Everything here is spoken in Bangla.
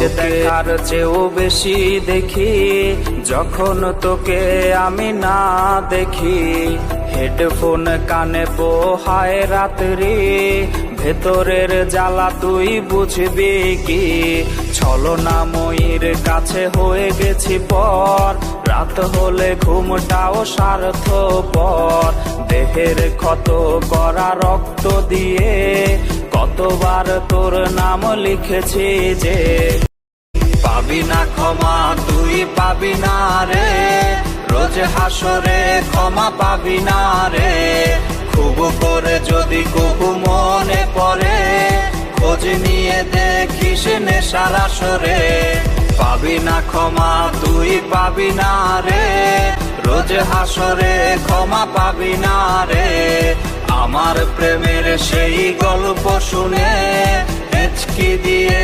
দেখার চেয়েও বেশি দেখি যখন তোকে আমি না দেখি। হেডফোন কানে পোহায় রাত্রি, ভেতরের জ্বালা তুই বুঝবি কি। ছলনাময়ীর কাছে হয়ে গেছি পর, রাত হলে ঘুমটাও স্বার্থপর। দেহের ক্ষত করা রক্ত দিয়ে কতবার তোর নাম লিখেছি যে। পাবি না ক্ষমা তুই পাবি না রে, রোজ হাসরে ক্ষমা পাবি না রে। খুব করে যদি কবু মনে পড়ে, খোঁজ নিয়ে দেখিস নেশার আসরে। পাবি না ক্ষমা তুই পাবি না রে, রোজ হাসরে ক্ষমা পাবি না রে। আমার প্রেমের সেই গল্প শুনে হেঁচকি দিয়ে